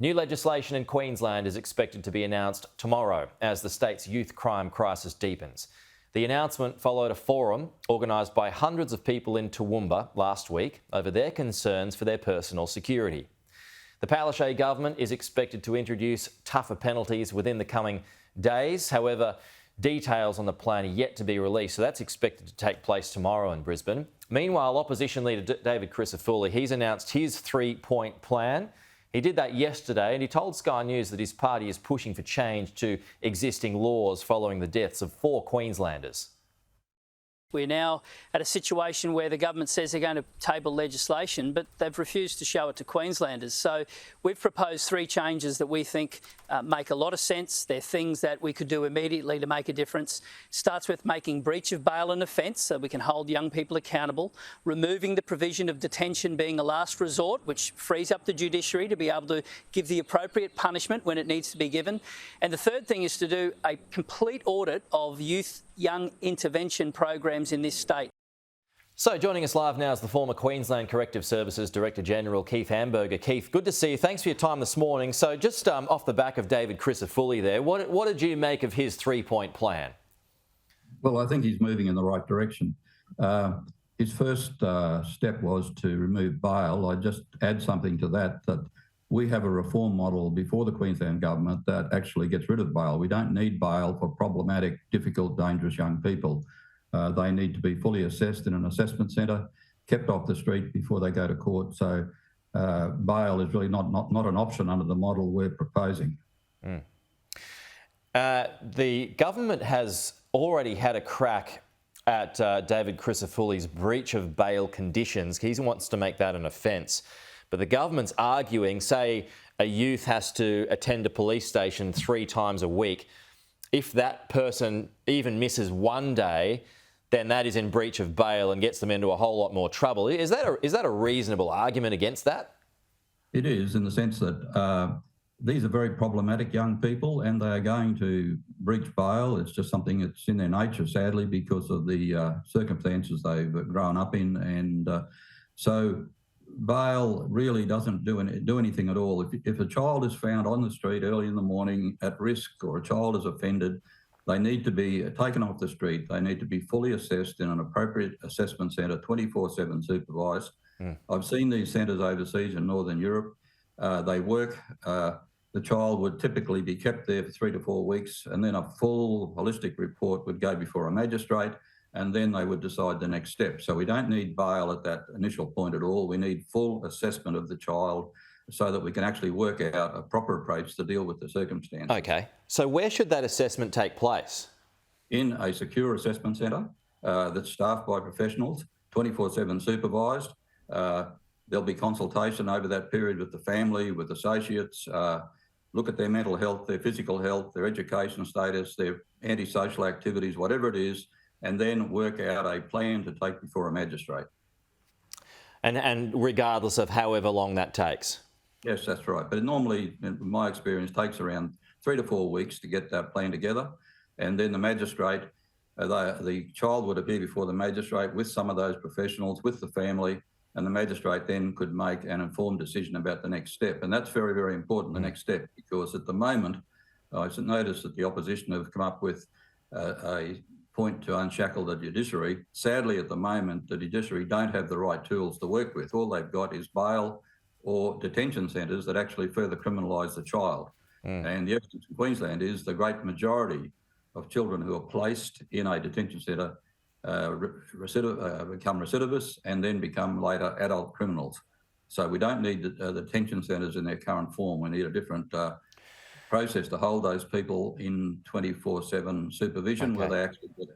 New legislation in Queensland is expected to be announced tomorrow as the state's youth crime crisis deepens. The announcement followed a forum organised by hundreds of people in Toowoomba last week over their concerns for their personal security. The Palaszczuk government is expected to introduce tougher penalties within the coming days. However, details on the plan are yet to be released, so that's expected to take place tomorrow in Brisbane. Meanwhile, opposition leader David Crisafulli, he's announced his three-point plan. He did that yesterday and he told Sky News that his party is pushing for change to existing laws following the deaths of 4 Queenslanders. We're now at a situation where the government says they're going to table legislation, but they've refused to show it to Queenslanders. So we've proposed 3 changes that we think make a lot of sense. They're things that we could do immediately to make a difference. Starts with making breach of bail an offence so we can hold young people accountable, removing the provision of detention being a last resort, which frees up the judiciary to be able to give the appropriate punishment when it needs to be given. And the third thing is to do a complete audit of young intervention programs in this state. So joining us live now is the former Queensland Corrective Services Director General, Keith Hamburger. Keith, good to see you. Thanks for your time this morning. So just off the back of David Crisafulli there, what did you make of his 3-point plan? Well, I think he's moving in the right direction. His first step was to remove bail. I just add something to that we have a reform model before the Queensland government that actually gets rid of bail. We don't need bail for problematic, difficult, dangerous young people. They need to be fully assessed in an assessment centre, kept off the street before they go to court. So bail is really not an option under the model we're proposing. The government has already had a crack at David Crisafulli's breach of bail conditions. He wants to make that an offence. But the government's arguing, say a youth has to attend a police station 3 times a week. If that person even misses one day, then that is in breach of bail and gets them into a whole lot more trouble. Is that a reasonable argument against that? It is, in the sense that these are very problematic young people and they are going to breach bail. It's just something that's in their nature, sadly, because of the circumstances they've grown up in. And so bail really doesn't do anything at all. If a child is found on the street early in the morning at risk, or a child is offended, they need to be taken off the street. They need to be fully assessed in an appropriate assessment centre, 24/7 supervised. I've seen these centres overseas in Northern Europe. They work. The child would typically be kept there for 3 to 4 weeks, and then a full holistic report would go before a magistrate, and then they would decide the next step. So we don't need bail at that initial point at all. We need full assessment of the child so that we can actually work out a proper approach to deal with the circumstances. Okay. So where should that assessment take place? In a secure assessment centre that's staffed by professionals, 24/7 supervised. There'll be consultation over that period with the family, with associates, look at their mental health, their physical health, their education status, their antisocial activities, whatever it is, and then work out a plan to take before a magistrate. And regardless of however long that takes? Yes, that's right. But it normally, in my experience, takes around 3 to 4 weeks to get that plan together. And then the magistrate, the child would appear before the magistrate with some of those professionals, with the family, and the magistrate then could make an informed decision about the next step. And that's very, very important, the next step, because at the moment, I've noticed that the opposition have come up with a point to unshackle the judiciary. Sadly, at the moment, the judiciary don't have the right tools to work with. All they've got is bail or detention centres that actually further criminalise the child. And the evidence in Queensland is the great majority of children who are placed in a detention centre become recidivists and then become later adult criminals. So we don't need the detention centres in their current form. We need a different process to hold those people in 24/7 supervision, where they actually get